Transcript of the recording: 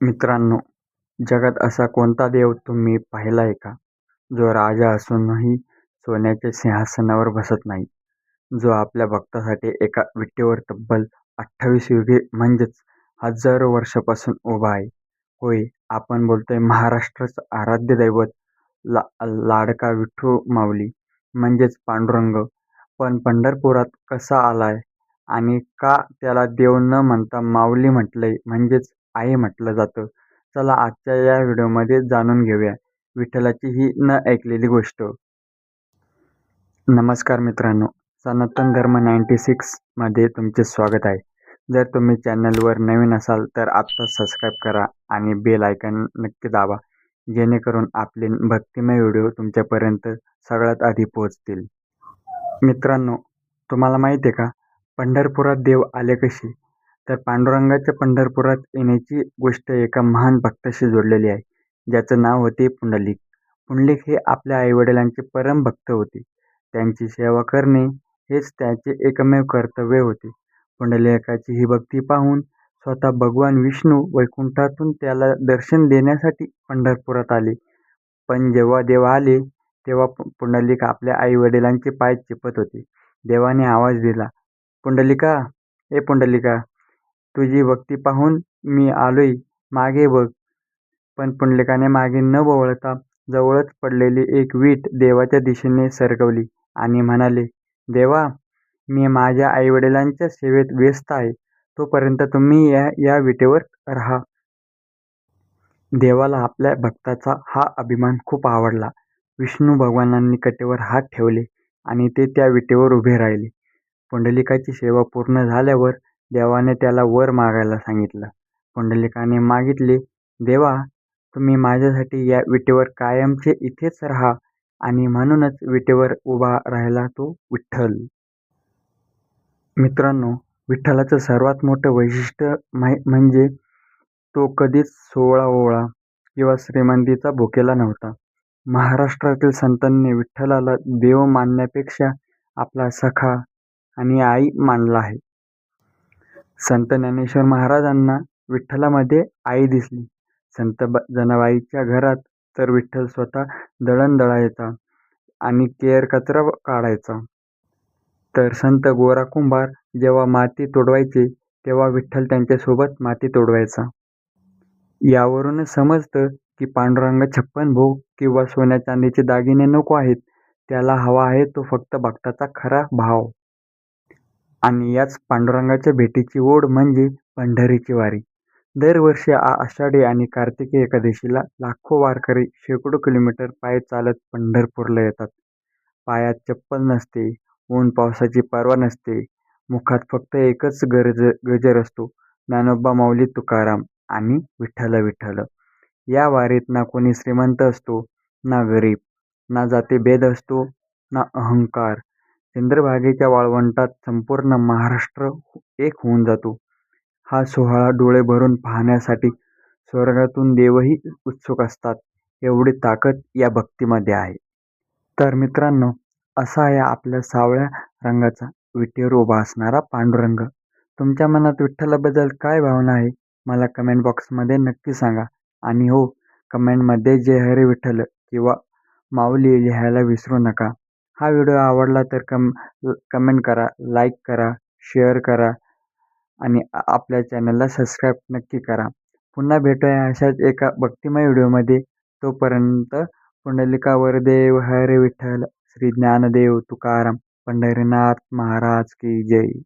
मित्रांनो, जगात असा कोणता देव तुम्ही पाहिला आहे का, जो राजा असूनही सोन्याच्या सिंहासनावर बसत नाही, जो आपल्या भक्तासाठी एका विटेवर तब्बल 28 युगे म्हणजेच हजारो वर्षापासून उभा आहे? होय, आपण बोलतोय महाराष्ट्राचं आराध्य दैवत, लाडका विठू माऊली म्हणजेच पांडुरंग. पण पंढरपुरात कसा आलाय आणि का त्याला देव न म्हणता माऊली म्हटलंय म्हणजेच आई म्हटलं जातं? चला आजच्या या व्हिडिओमध्ये जाणून घेऊया विठ्ठलाची ही न ऐकलेली गोष्ट. नमस्कार मित्रांनो, सनातन धर्म 96 मध्ये तुमचे स्वागत आहे. जर तुम्ही चॅनलवर नवीन असाल तर आत्ताच सबस्क्राईब करा आणि बेल आयकॉन नक्की दाबा, जेणेकरून आपले भक्तिमय व्हिडिओ तुमच्यापर्यंत सगळ्यात आधी पोहोचतील. मित्रांनो, तुम्हाला माहिती आहे का, पंढरपुरात देव आले कसे? तर पांडुरंगाच्या पंढरपुरात येण्याची गोष्ट एका महान भक्ताशी जोडलेली आहे, ज्याचं नाव होते पुंडलिक. पुंडलिक हे आपल्या आईवडिलांचे परम भक्त होते. त्यांची सेवा करणे हेच त्याचे एकमेव कर्तव्य होते. पुंडलिकाची ही भक्ती पाहून स्वतः भगवान विष्णू वैकुंठातून त्याला दर्शन देण्यासाठी पंढरपुरात आले. पण जेव्हा देव आले तेव्हा पुंडलिक आपल्या आई-वडिलांचे पाय चिपत होते. देवाने आवाज दिला, "पुंडलिका, ए पुंडलिका, तुझी भक्ती पाहून मी आलोय, मागे बघ." पण पुंडलिकाने मागे न वळता जवळच पडलेली एक वीट देवाच्या दिशेने सरकवली आणि म्हणाले, "देवा, मी माझ्या आईवडिलांच्या सेवेत व्यस्त आहे, तोपर्यंत तुम्ही या विटेवर राहा." देवाला आपल्या भक्ताचा हा अभिमान खूप आवडला. विष्णू भगवानांनी कटेवर हात ठेवले आणि ते त्या विटेवर उभे राहिले. पुंडलिकाची सेवा पूर्ण झाल्यावर देवाने त्याला वर मागायला सांगितलं. पुंडलिकाने मागितले, "देवा, तुम्ही माझ्यासाठी या विटेवर कायमचे इथेच राहा." आणि म्हणूनच विटेवर उभा राहिला तो विठ्ठल. मित्रांनो, विठ्ठलाचं सर्वात मोठं वैशिष्ट्य म्हणजे तो कधीच सोवळा-ओवळा किंवा श्रीमंतीचा भुकेला नव्हता. महाराष्ट्रातील संतांनी विठ्ठलाला देव मानण्यापेक्षा आपला सखा आणि आई मानला आहे. संत ज्ञानेश्वर महाराजांना विठ्ठलामध्ये आई दिसली. संत जनाबाईच्या घरात तर विठ्ठल स्वतः दळण दळायचा आणि केर कचरा काढायचा. तर संत गोरा कुंभार जेव्हा माती तोडवायचे तेव्हा विठ्ठल त्यांच्यासोबत माती तोडवायचा. यावरूनच समजतं की पांडुरंग 56 भोग किंवा सोन्या-चांदीचे दागिने नको आहेत, त्याला हवा आहे तो फक्त भक्ताचा खरा भाव. आणि याच पांडुरंगाच्या भेटीची ओढ म्हणजे पंढरीची वारी. दरवर्षी आषाढी आणि कार्तिकी एकादशीला लाखो वारकरी शेकडो किलोमीटर पायी चालत पंढरपूरला येतात. पायात चप्पल नसते, ऊन पावसाची पर्वा नसते, मुखात फक्त एकच गजर असतो, ज्ञानोबा माऊली तुकाराम आणि विठ्ठल विठ्ठल. या वारीत ना कोणी श्रीमंत असतो, ना गरीब, ना जातीभेद असतो, ना अहंकार. चंद्रभागेच्या वाळवंटात संपूर्ण महाराष्ट्र एक होऊन जातो. हा सोहळा डोळे भरून पाहण्यासाठी स्वर्गातून देवही उत्सुक असतात, एवढी ताकद या भक्तीमध्ये आहे. तर मित्रांनो, असा आहे आपल्या सावळ्या रंगाचा विटेवर उभा असणारा पांडुरंग. तुमच्या मनात विठ्ठलाबद्दल काय भावना आहे, मला कमेंट बॉक्समध्ये नक्की सांगा. आणि हो, कमेंटमध्ये जय हरी विठ्ठल किंवा माऊली लिहायला विसरू नका. हा व्हिडिओ आवडला तर कमेंट करा, लाईक करा, शेअर करा आणि आपल्या चॅनलला सबस्क्राईब नक्की करा. पुन्हा भेटूया अशाच एका भक्तिमय व्हिडिओमध्ये. तोपर्यंत पुंडलिका वरदेव हरी विठ्ठल, श्री ज्ञानदेव तुकाराम, पंढरीनाथ महाराज की जय.